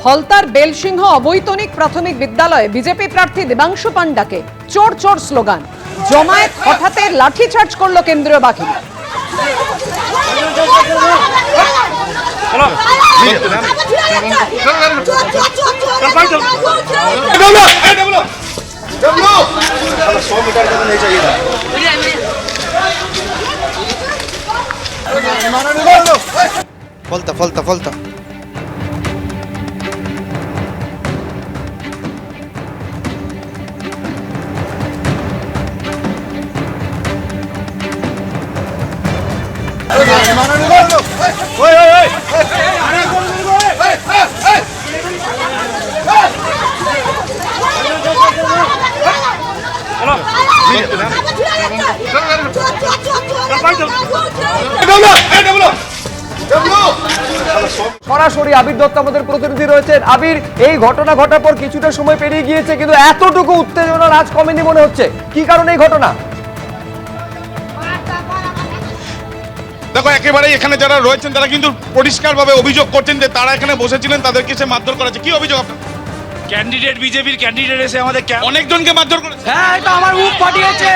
ফলতার বেলসিংহ অবৈতনিক প্রাথমিক বিদ্যালয়ে বিজেপি প্রার্থী দেবাংশু পান্ডাকে চোর চোর স্লোগান। জমায়েত হঠাৎ লাঠিচার্জ করল কেন্দ্রীয় বাহিনী। ফলতা ফলতা ফলতা সরাসরি আবির দত্ত আমাদের প্রতিনিধি রয়েছেন। আবির, এই ঘটনা ঘটার পর কিছুটা সময় পেরিয়ে গিয়েছে, কিন্তু এতটুকু উত্তেজনা আজ কমেনি মনে হচ্ছে। কি কারণে এই ঘটনা? দেখো, একেবারে এখানে যারা রয়েছেন তারা কিন্তু পরিষ্কারভাবে অভিযোগ করছেন যে তারা এখানে বসেছিলেন, তাদেরকে সে মারধর করেছে। কি অভিযোগ আপনার? ক্যান্ডিডেট, বিজেপির ক্যান্ডিডেট এসে আমাদের অনেকজনকে মারধর করেছে। হ্যাঁ, এটা আমার মুখ ফাটিয়েছে,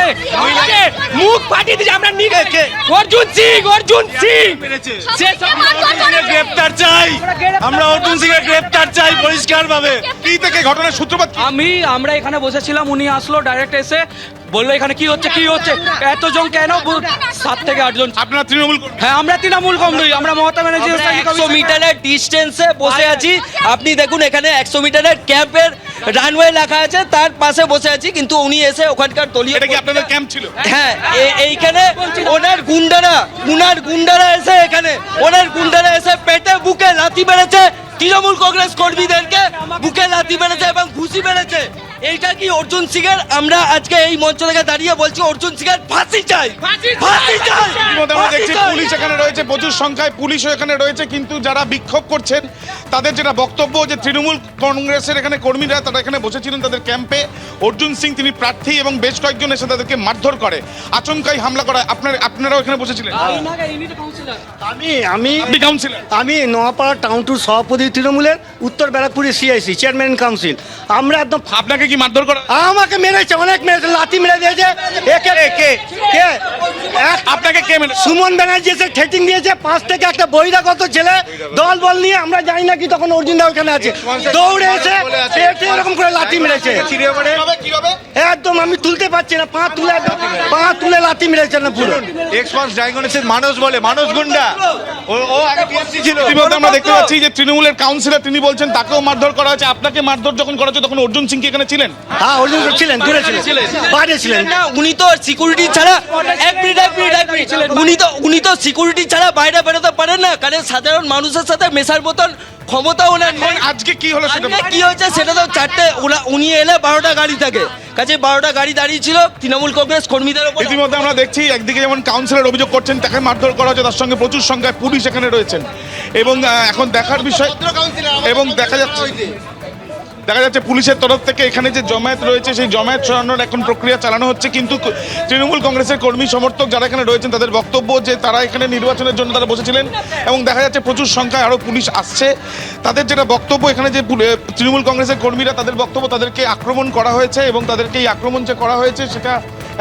মুখ ফাটিয়ে দিয়েছে। আমরা নিকে অর্জুন সিং মেরেছে। গ্রেফতার চাই, আমরা অর্জুন সিং এর গ্রেফতার চাই পরিষ্কারভাবে। কি থেকে ঘটনার সূত্রপাত? আমরা এখানে বসেছিলাম, উনি আসলো ডাইরেক্ট এসে বললো এখানে কি হচ্ছে এতজন কেন? 7 থেকে 8 জন। আপনারা তৃণমূল? হ্যাঁ, আমরা তৃণমূল কংগ্রেস, আমরা মমতা ব্যানার্জি। 100 মিটারের ডিস্টেন্সে বসে আছি। আপনি দেখুন, এখানে 100 মিটারের ক্যাম্পের রানওয়ে লেখা আছে, তার পাশে বসে আছি, কিন্তু উনি এসে ওখানকার দলীয়। এটা কি আপনাদের ক্যাম্প ছিল? হ্যাঁ, এইখানে ওনার গুন্ডারা এসে এখানে পেটে বুকে লাথি মেরেছে, তৃণমূল কংগ্রেস কর্মীদেরকে বুকে লাথি মেরেছে এবং ঘুষি মেরেছে। এইটা কি অর্জুন সিং এর? আমরা আজকে এই মঞ্চ থেকে দাঁড়িয়ে বলছি অর্জুন সিং এর ফাঁসি চাই, ফাঁসি চাই। আমরা দেখছি পুলিশ এখানে রয়েছে, প্রচুর সংখ্যায় পুলিশও এখানে রয়েছে, কিন্তু যারা বিক্ষোভ করছেন তাদের যেটা বক্তব্য যে তৃণমূল কংগ্রেসের এখানে কর্মীরা তারা এখানে বসেছিলেন তাদের ক্যাম্পে। অর্জুন সিং তিনি প্রার্থী এবং বেশ কয়েকজন এসে তাদেরকে মারধর করে, আচমকাই হামলা করা। আপনারাও এখানে বসেছিলেন? আমি নোয়াপাড়া টাউন টু সভাপতি তৃণমূলের, উত্তর ব্যারাকপুরের সিআইসি চেয়ারম্যান কাউন্সিল। আমরা একদম। আপনাকে কি মারধর করা? আমাকে মেরেছে, অনেক মেরেছে, লাথি মেরে দিয়েছে। আপনাকে কে মেরেছে? সুমন ব্যানার্জি এসে ঠেটিং দিয়েছে, পাশ থেকে একটা বহিরাগত ছেলে দল বল নিয়ে, আমরা জানি না কি তখন অর্জুনদা ওখানে আছে, দৌড়ে এসে পেটে এরকম করে লাথি মেরেছে। একদম আমি তুলতে পারছি না, পা তুলে লাথি মেরেছে না পুরো। মানুষ বলে, মানুষ গুন্ডা। ও আগে টিএমসি ছিল। আমরা দেখতে পাচ্ছি যে তৃণমূলের কাউন্সিলর তিনি বলছেন তাকেও মারধর করা হয়েছে। আপনাকে মারধর যখন করা হচ্ছে তখন অর্জুন সিং কি এখানে ছিলেন? হ্যাঁ, অর্জুন ছিলেন, দূরে ছিলেন, বাইরে ছিলেন। উনি তো সিকিউরিটি ছাড়া উনি তো সিকিউরিটি ছাড়া বাইরে বেরোতে পারেন না, কারণ সাধারণ মানুষের সাথে মেশার মতন ক্ষমতা ওনার নেই। আজকে কি হলো সেটা কি হয়েছে সেটা তো 4টে, উনি এলে 12টা গাড়ি থাকে, কাজে 12টা গাড়ি দাঁড়িয়ে ছিল তৃণমূল কংগ্রেস কর্মীদের উপর। ইতিমধ্যে আমরা দেখছি একদিকে যেমন কাউন্সিলর অভিযোগ করছেন তাকে মারধর করা হচ্ছে, তার সঙ্গে প্রচুর সংখ্যায় পুলিশ এখানে রয়েছেন এবং এখন দেখার বিষয়, এবং দেখা যাচ্ছে পুলিশের তরফ থেকে এখানে যে জমায়েত রয়েছে সেই জমায়েত সরানোর এখন প্রক্রিয়া চালানো হচ্ছে। কিন্তু তৃণমূল কংগ্রেসের কর্মী সমর্থক যারা এখানে রয়েছেন তাদের বক্তব্য যে তারা এখানে নির্বাচনের জন্য তারা বসেছিলেন এবং দেখা যাচ্ছে প্রচুর সংখ্যায় আরও পুলিশ আসছে। তাদের যেটা বক্তব্য, এখানে যে তৃণমূল কংগ্রেসের কর্মীরা তাদের বক্তব্য তাদেরকে আক্রমণ করা হয়েছে এবং তাদেরকে এই আক্রমণ যে করা হয়েছে সেটা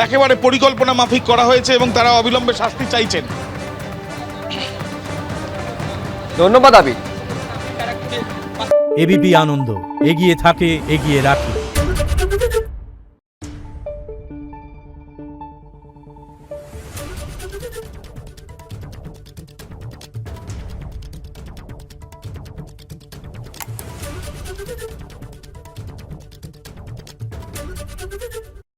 একেবারে পরিকল্পনা মাফিক করা হয়েছে এবং তারা অবিলম্বে শাস্তি চাইছেন। ধন্যবাদ আবির। এবিপি আনন্দ, এগিয়ে থাকে, এগিয়ে রাখে।